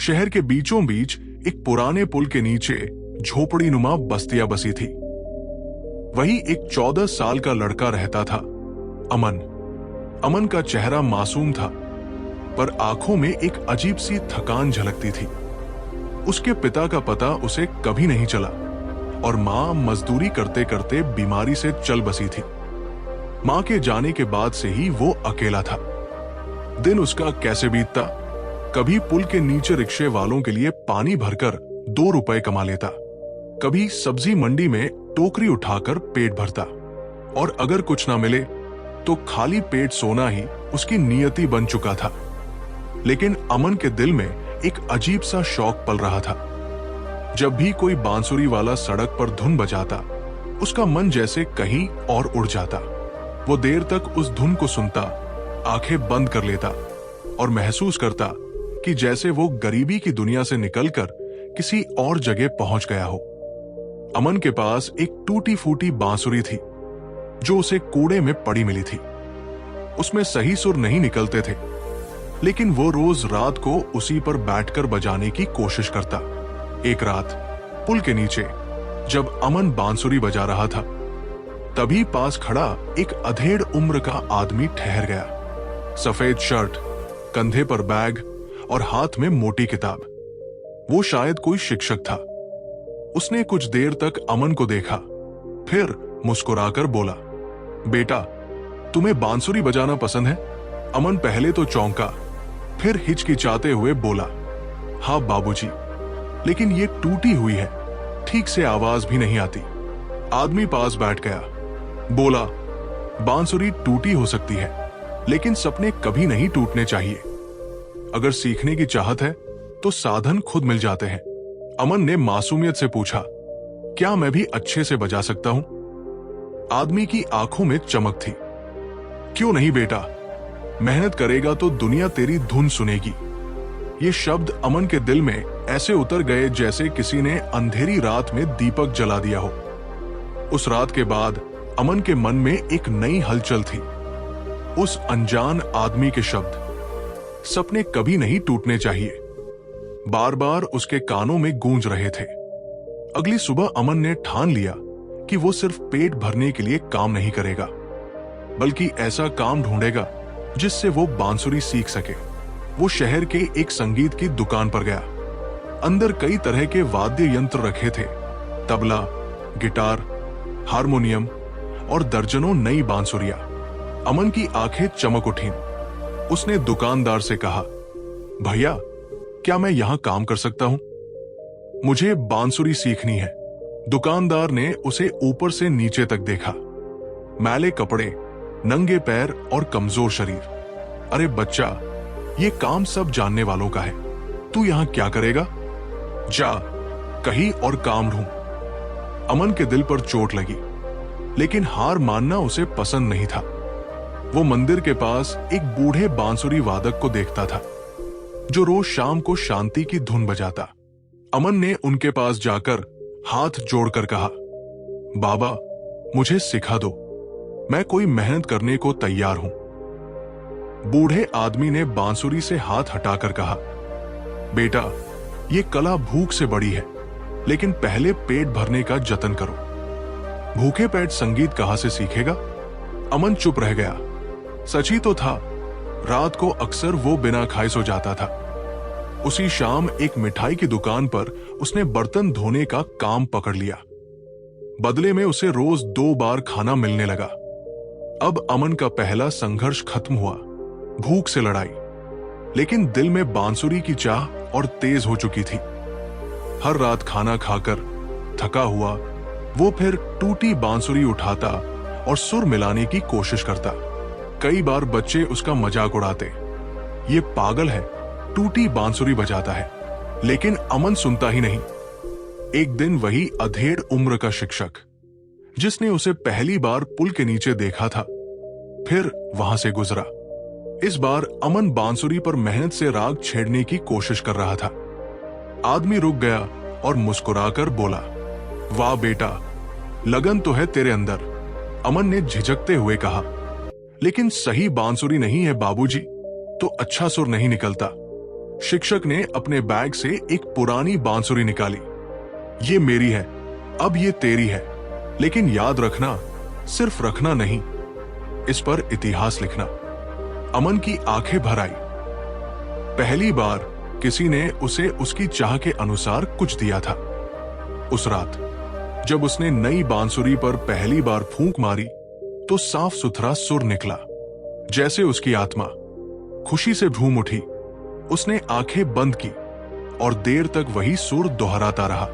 शहर के बीचों बीच एक पुराने पुल के नीचे झोपड़ी नुमा बस्तियां बसी थी। वही एक 14 साल का लड़का रहता था, अमन। अमन का चेहरा मासूम था, पर आंखों में एक अजीब सी थकान झलकती थी। उसके पिता का पता उसे कभी नहीं चला और मां मजदूरी करते करते बीमारी से चल बसी थी। मां के जाने के बाद से ही वो अकेला था। दिन उसका कैसे बीतता? कभी पुल के नीचे रिक्शे वालों के लिए पानी भरकर 2 रुपए कमा लेता, कभी सब्जी मंडी में टोकरी उठाकर पेट भरता, और अगर कुछ ना मिले तो खाली पेट सोना ही उसकी नियति बन चुका था। लेकिन अमन के दिल में एक अजीब सा शौक पल रहा था। जब भी कोई बांसुरी वाला सड़क पर धुन बजाता, उसका मन जैसे कहीं और उड़ जाता। वो देर तक उस धुन को सुनता, आंखें बंद कर लेता और महसूस करता कि जैसे वो गरीबी की दुनिया से निकलकर किसी और जगह पहुंच गया हो। अमन के पास एक टूटी फूटी बांसुरी थी जो उसे कूड़े में पड़ी मिली थी। उसमें सही सुर नहीं निकलते थे, लेकिन वो रोज रात को उसी पर बैठकर बजाने की कोशिश करता। एक रात पुल के नीचे जब अमन बांसुरी बजा रहा था, तभी पास खड़ा एक अधेड़ उम्र का आदमी ठहर गया। सफेद शर्ट, कंधे पर बैग और हाथ में मोटी किताब। वो शायद कोई शिक्षक था। उसने कुछ देर तक अमन को देखा, फिर मुस्कुराकर बोला, बेटा, तुम्हें बांसुरी बजाना पसंद है? अमन पहले तो चौंका, फिर हिचकिचाते हुए बोला, हाँ बाबूजी, लेकिन ये टूटी हुई है, ठीक से आवाज भी नहीं आती। आदमी पास बैठ गया, बोला, बांसुरी टूटी हो सकती है, लेकिन सपने कभी नहीं टूटने चाहिए। अगर सीखने की चाहत है तो साधन खुद मिल जाते हैं। अमन ने मासूमियत से पूछा, क्या मैं भी अच्छे से बजा सकता हूं? आदमी की आंखों में चमक थी। क्यों नहीं बेटा, मेहनत करेगा तो दुनिया तेरी धुन सुनेगी। ये शब्द अमन के दिल में ऐसे उतर गए जैसे किसी ने अंधेरी रात में दीपक जला दिया हो। उस रात के बाद अमन के मन में एक नई हलचल थी। उस अनजान आदमी के शब्द, सपने कभी नहीं टूटने चाहिए, बार बार उसके कानों में गूंज रहे थे। अगली सुबह अमन ने ठान लिया कि वो सिर्फ पेट भरने के लिए काम नहीं करेगा, बल्कि ऐसा काम ढूंढेगा जिससे वो बांसुरी सीख सके। वो शहर के एक संगीत की दुकान पर गया। अंदर कई तरह के वाद्य यंत्र रखे थे, तबला, गिटार, हारमोनियम और दर्जनों नई बांसुरियां। अमन की आंखें चमक उठीं। उसने दुकानदार से कहा, भैया, क्या मैं यहां काम कर सकता हूं? मुझे बांसुरी सीखनी है। दुकानदार ने उसे ऊपर से नीचे तक देखा। मैले कपड़े, नंगे पैर और कमजोर शरीर। अरे बच्चा, ये काम सब जानने वालों का है, तू यहां क्या करेगा? जा कहीं और काम ढूंढ। अमन के दिल पर चोट लगी, लेकिन हार मानना उसे पसंद नहीं था। वो मंदिर के पास एक बूढ़े बांसुरी वादक को देखता था, जो रोज शाम को शांति की धुन बजाता। अमन ने उनके पास जाकर हाथ जोड़कर कहा, बाबा, मुझे सिखा दो, मैं कोई मेहनत करने को तैयार हूं। बूढ़े आदमी ने बांसुरी से हाथ हटाकर कहा, बेटा, ये कला भूख से बड़ी है, लेकिन पहले पेट भरने का जतन करो। भूखे पेट संगीत कहां से सीखेगा? अमन चुप रह गया। सच ही तो था, रात को अक्सर वो बिना खाए सो जाता था। उसी शाम एक मिठाई की दुकान पर उसने बर्तन धोने का काम पकड़ लिया। बदले में उसे रोज 2 बार खाना मिलने लगा। अब अमन का पहला संघर्ष खत्म हुआ, भूख से लड़ाई। लेकिन दिल में बांसुरी की चाह और तेज हो चुकी थी। हर रात खाना खाकर थका हुआ वो फिर टूटी बांसुरी उठाता और सुर मिलाने की कोशिश करता। कई बार बच्चे उसका मजाक उड़ाते, ये पागल है, टूटी बांसुरी बजाता है। लेकिन अमन सुनता ही नहीं। एक दिन वही अधेड़ उम्र का शिक्षक, जिसने उसे पहली बार पुल के नीचे देखा था, फिर वहां से गुजरा। इस बार अमन बांसुरी पर मेहनत से राग छेड़ने की कोशिश कर रहा था। आदमी रुक गया और मुस्कुराकर बोला, वाह बेटा, लगन तो है तेरे अंदर। अमन ने झिझकते हुए कहा, लेकिन सही बांसुरी नहीं है बाबूजी, तो अच्छा सुर नहीं निकलता। शिक्षक ने अपने बैग से एक पुरानी बांसुरी निकाली। ये मेरी है, अब ये तेरी है, लेकिन याद रखना, सिर्फ रखना नहीं, इस पर इतिहास लिखना। अमन की आंखें भर आई। पहली बार किसी ने उसे उसकी चाह के अनुसार कुछ दिया था। उस रात जब उसने नई बांसुरी पर पहली बार फूंक मारी तो साफ सुथरा सुर निकला। जैसे उसकी आत्मा खुशी से झूम उठी। उसने आंखें बंद की और देर तक वही सुर दोहराता रहा।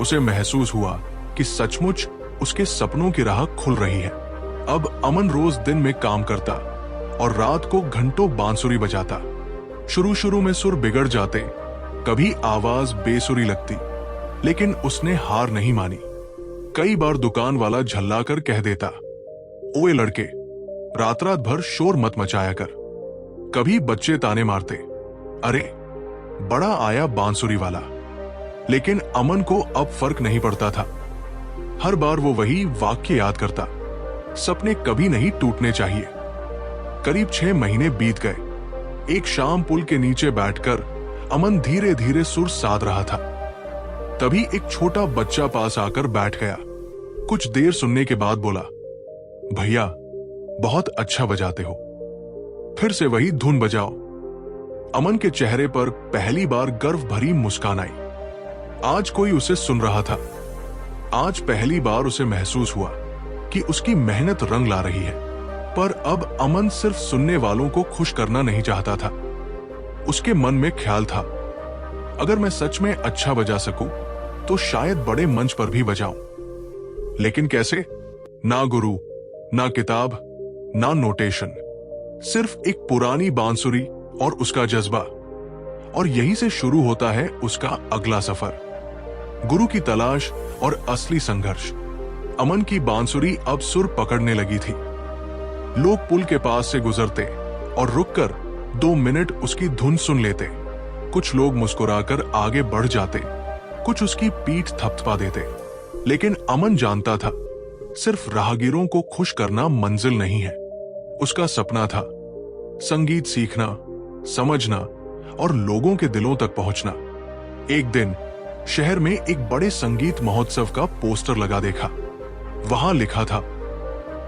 उसे महसूस हुआ कि सचमुच उसके सपनों की राह खुल रही है। अब अमन रोज दिन में काम करता और रात को घंटों बांसुरी बजाता। शुरू में सुर बिगड़ जाते, कभी आवाज बेसुरी लगती, लेकिन उसने हार नहीं मानी। कई बार दुकान वाला झल्लाकर कह देता, ओए लड़के, रात भर शोर मत मचाया कर। कभी बच्चे ताने मारते, अरे बड़ा आया बांसुरी वाला। लेकिन अमन को अब फर्क नहीं पड़ता था। हर बार वो वही वाक्य याद करता, सपने कभी नहीं टूटने चाहिए। करीब 6 महीने बीत गए। एक शाम पुल के नीचे बैठकर अमन धीरे धीरे सुर साध रहा था। तभी एक छोटा बच्चा पास आकर बैठ गया। कुछ देर सुनने के बाद बोला, भैया बहुत अच्छा बजाते हो, फिर से वही धुन बजाओ। अमन के चेहरे पर पहली बार गर्व भरी मुस्कान आई। आज कोई उसे सुन रहा था। आज पहली बार उसे महसूस हुआ कि उसकी मेहनत रंग ला रही है। पर अब अमन सिर्फ सुनने वालों को खुश करना नहीं चाहता था। उसके मन में ख्याल था, अगर मैं सच में अच्छा बजा सकूं तो शायद बड़े मंच पर भी बजाऊं। लेकिन कैसे? ना गुरु, ना किताब, ना नोटेशन, सिर्फ एक पुरानी बांसुरी और उसका जज्बा। और यहीं से शुरू होता है उसका अगला सफर। गुरु की तलाश और असली संघर्ष। अमन की बांसुरी अब सुर पकड़ने लगी थी। लोग पुल के पास से गुजरते और रुककर 2 मिनट उसकी धुन सुन लेते। कुछ लोग मुस्कुराकर आगे बढ़ जाते, कुछ उसकी पीठ थपथपा देते। लेकिन अमन जानता था, सिर्फ राहगीरों को खुश करना मंजिल नहीं है। उसका सपना था संगीत सीखना, समझना और लोगों के दिलों तक पहुंचना। एक दिन शहर में एक बड़े संगीत महोत्सव का पोस्टर लगा देखा। वहां लिखा था,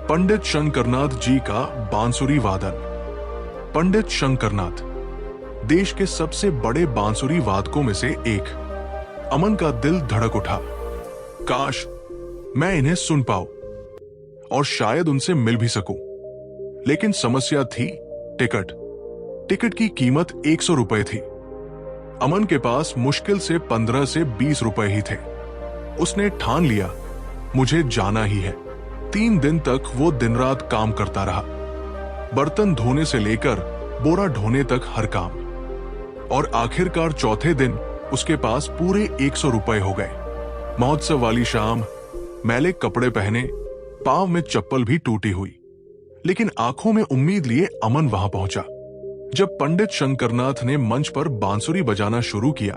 पंडित शंकरनाथ जी का बांसुरी वादन। पंडित शंकरनाथ देश के सबसे बड़े बांसुरी वादकों में से एक। अमन का दिल धड़क उठा। काश मैं इन्हें सुन पाऊं और शायद उनसे मिल भी सकूं। लेकिन समस्या थी टिकट। टिकट की कीमत 100 रुपए थी। अमन के पास मुश्किल से 15 से 20 रुपए ही थे। उसने ठान लिया, मुझे जाना ही है। 3 दिन तक वो दिन रात काम करता रहा, बर्तन धोने से लेकर बोरा ढोने तक हर काम। और आखिरकार चौथे दिन उसके पास पूरे 100 रुपए हो गए। महोत्सव वाली शाम, मैले कपड़े पहने, पांव में चप्पल भी टूटी हुई, लेकिन आंखों में उम्मीद लिए अमन वहां पहुंचा। जब पंडित शंकरनाथ ने मंच पर बांसुरी बजाना शुरू किया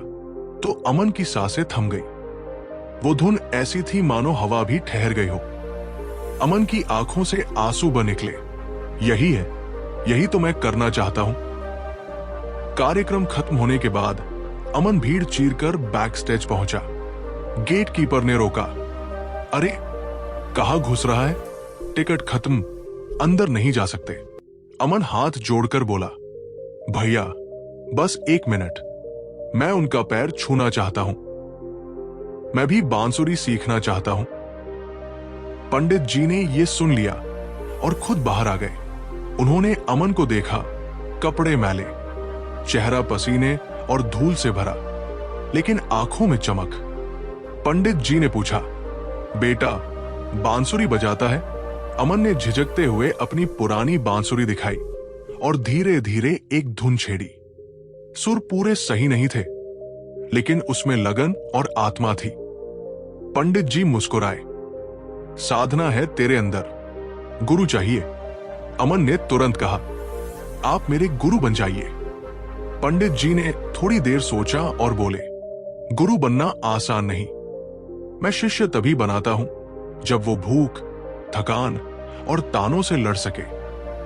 तो अमन की सांसें थम गई। वो धुन ऐसी थी मानो हवा भी ठहर गई हो। अमन की आंखों से आंसू बह निकले। यही है, यही तो मैं करना चाहता हूं। कार्यक्रम खत्म होने के बाद अमन भीड़ चीरकर बैक स्टेज पहुंचा। गेट कीपर ने रोका। अरे कहां घुस रहा है? टिकट खत्म, अंदर नहीं जा सकते। अमन हाथ जोड़कर बोला, भैया बस 1 मिनट, मैं उनका पैर छूना चाहता हूं। मैं भी बांसुरी सीखना चाहता हूं। पंडित जी ने यह सुन लिया और खुद बाहर आ गए। उन्होंने अमन को देखा, कपड़े मैले, चेहरा पसीने और धूल से भरा, लेकिन आंखों में चमक। पंडित जी ने पूछा, बेटा बांसुरी बजाता है? अमन ने झिझकते हुए अपनी पुरानी बांसुरी दिखाई और धीरे धीरे एक धुन छेड़ी। सुर पूरे सही नहीं थे, लेकिन उसमें लगन और आत्मा थी। पंडित जी मुस्कुराए। साधना है तेरे अंदर, गुरु चाहिए। अमन ने तुरंत कहा, आप मेरे गुरु बन जाइए। पंडित जी ने थोड़ी देर सोचा और बोले, गुरु बनना आसान नहीं। मैं शिष्य तभी बनाता हूं जब वो भूख, थकान और तानों से लड़ सके।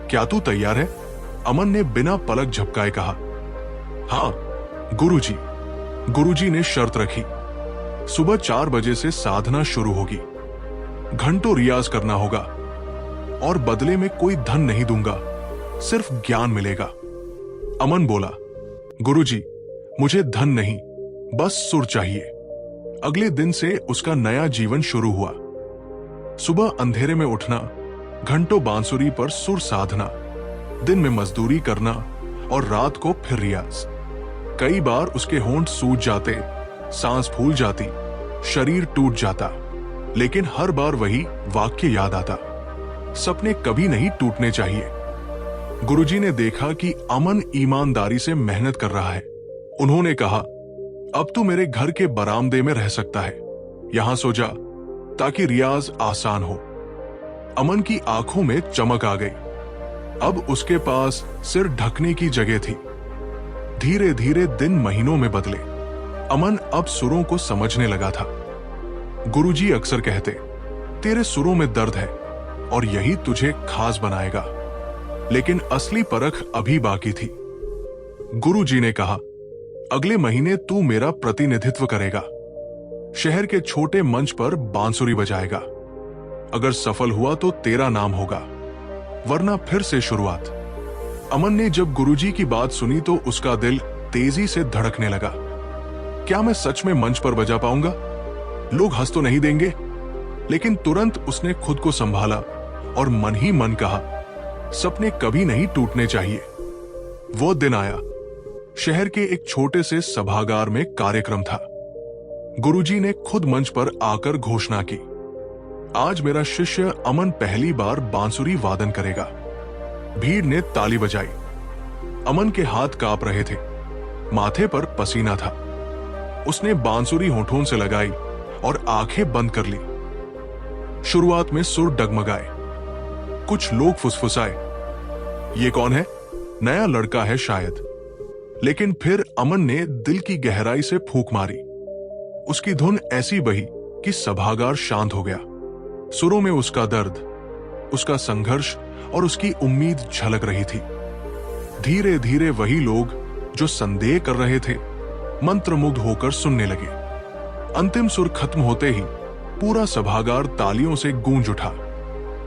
क्या तू तैयार है? अमन ने बिना पलक झपकाए कहा, हाँ गुरुजी, गुरुजी ने शर्त रखी, सुबह 4 बजे से साधना शुरू होगी, घंटों रियाज करना होगा और बदले में कोई धन नहीं दूंगा, सिर्फ ज्ञान मिलेगा। अमन बोला, गुरुजी, मुझे धन नहीं, बस सुर चाहिए। अगले दिन से उसका नया जीवन शुरू हुआ। सुबह अंधेरे में उठना, घंटों बांसुरी पर सुर साधना, दिन में मजदूरी करना और रात को फिर रियाज। कई बार उसके होंठ सूज जाते, सांस फूल जाती, शरीर टूट जाता, लेकिन हर बार वही वाक्य याद आता, सपने कभी नहीं टूटने चाहिए। गुरुजी ने देखा कि अमन ईमानदारी से मेहनत कर रहा है। उन्होंने कहा, अब तू मेरे घर के बरामदे में रह सकता है, यहां सो जा ताकि रियाज आसान हो। अमन की आंखों में चमक आ गई। अब उसके पास सिर ढकने की जगह थी। धीरे धीरे दिन महीनों में बदले। अमन अब सुरों को समझने लगा था। गुरुजी अक्सर कहते, तेरे सुरों में दर्द है और यही तुझे खास बनाएगा। लेकिन असली परख अभी बाकी थी। गुरुजी ने कहा, अगले महीने तू मेरा प्रतिनिधित्व करेगा, शहर के छोटे मंच पर बांसुरी बजाएगा। अगर सफल हुआ तो तेरा नाम होगा, वरना फिर से शुरुआत। अमन ने जब गुरुजी की बात सुनी तो उसका दिल तेजी से धड़कने लगा। क्या मैं सच में मंच पर बजा पाऊंगा? लोग हंस तो नहीं देंगे? लेकिन तुरंत उसने खुद को संभाला और मन ही मन कहा, सपने कभी नहीं टूटने चाहिए। वो दिन आया। शहर के एक छोटे से सभागार में कार्यक्रम था। गुरुजी ने खुद मंच पर आकर घोषणा की, आज मेरा शिष्य अमन पहली बार बांसुरी वादन करेगा। भीड़ ने ताली बजाई। अमन के हाथ कांप रहे थे, माथे पर पसीना था। उसने बांसुरी होठों से लगाई और आंखें बंद कर ली। शुरुआत में सुर डगमगाए, कुछ लोग फुसफुसाए, ये कौन है? नया लड़का है शायद। लेकिन फिर अमन ने दिल की गहराई से फूंक मारी। उसकी धुन ऐसी बही कि सभागार शांत हो गया। सुरों में उसका दर्द, उसका संघर्ष और उसकी उम्मीद झलक रही थी। धीरे धीरे वही लोग जो संदेह कर रहे थे मंत्रमुग्ध होकर सुनने लगे। अंतिम सुर खत्म होते ही पूरा सभागार तालियों से गूंज उठा।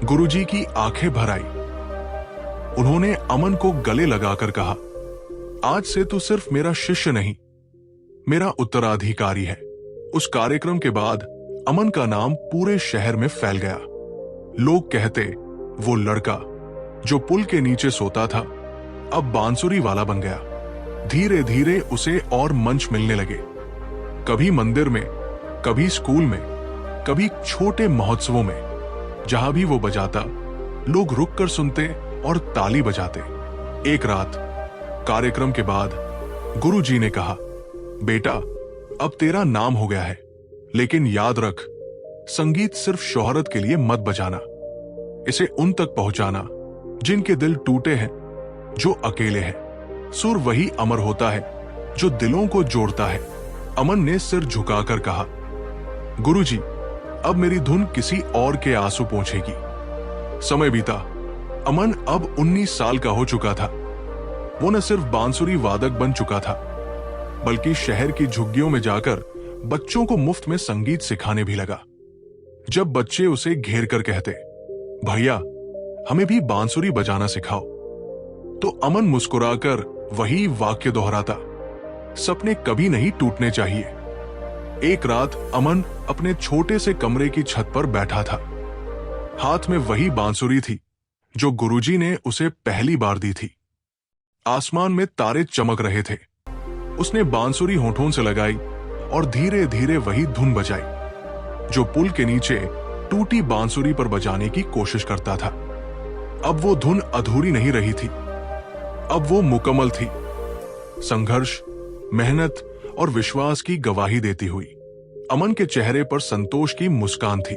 गुरुजी की आंखें भर आई। उन्होंने अमन को गले लगाकर कहा, आज से तू सिर्फ मेरा शिष्य नहीं, मेरा उत्तराधिकारी है। उस कार्यक्रम के बाद अमन का नाम पूरे शहर में फैल गया। लोग कहते, वो लड़का जो पुल के नीचे सोता था अब बांसुरी वाला बन गया। धीरे धीरे उसे और मंच मिलने लगे, कभी मंदिर में, कभी स्कूल में, कभी छोटे महोत्सवों में। जहां भी वो बजाता, लोग रुककर सुनते और ताली बजाते। एक रात कार्यक्रम के बाद गुरुजी ने कहा, बेटा, अब तेरा नाम हो गया है, लेकिन याद रख, संगीत सिर्फ शोहरत के लिए मत बजाना। इसे उन तक पहुंचाना जिनके दिल टूटे हैं, जो अकेले हैं। सुर वही अमर होता है जो दिलों को जोड़ता है। अमन ने सिर झुकाकर कहा, गुरुजी, अब मेरी धुन किसी और के आंसू पोंछेगी। समय बीता। अमन अब 19 साल का हो चुका था। वो न सिर्फ बांसुरी वादक बन चुका था, बल्कि शहर की झुग्गियों में जाकर बच्चों को मुफ्त में संगीत सिखाने भी लगा। जब बच्चे उसे घेर कर कहते, भैया, हमें भी बांसुरी बजाना सिखाओ, तो अमन मुस्कुराकर वही वाक्य दोहराता, सपने कभी नहीं टूटने चाहिए। एक रात अमन अपने छोटे से कमरे की छत पर बैठा था। हाथ में वही बांसुरी थी जो गुरुजी ने उसे पहली बार दी थी। आसमान में तारे चमक रहे थे। उसने बांसुरी होठों से लगाई और धीरे धीरे वही धुन बजाई जो पुल के नीचे टूटी बांसुरी पर बजाने की कोशिश करता था। अब वो धुन अधूरी नहीं रही थी, अब वो मुकम्मल थी। संघर्ष, मेहनत और विश्वास की गवाही देती हुई। अमन के चेहरे पर संतोष की मुस्कान थी।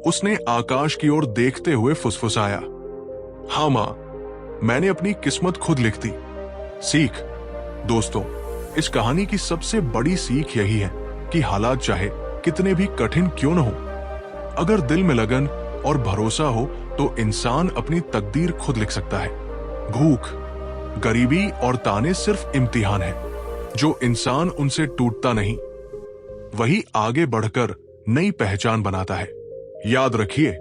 उसने आकाश की ओर देखते हुए फुसफुसाया, हाँ मां, मैंने अपनी किस्मत खुद लिख दी। सीख। दोस्तों, इस कहानी की सबसे बड़ी सीख यही है कि हालात चाहे कितने भी कठिन क्यों न हो, अगर दिल में लगन और भरोसा हो तो इंसान अपनी तकदीर खुद लिख सकता है। भूख, गरीबी और ताने सिर्फ इम्तिहान है जो इंसान उनसे टूटता नहीं, वही आगे बढ़कर नई पहचान बनाता है। याद रखिए,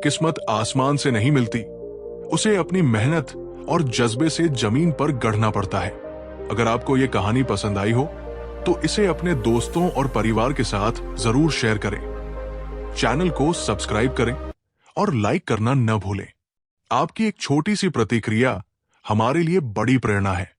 किस्मत आसमान से नहीं मिलती, उसे अपनी मेहनत और जज्बे से जमीन पर गढ़ना पड़ता है। अगर आपको यह कहानी पसंद आई हो तो इसे अपने दोस्तों और परिवार के साथ जरूर शेयर करें। चैनल को सब्सक्राइब करें और लाइक करना न भूलें। आपकी एक छोटी सी प्रतिक्रिया हमारे लिए बड़ी प्रेरणा है।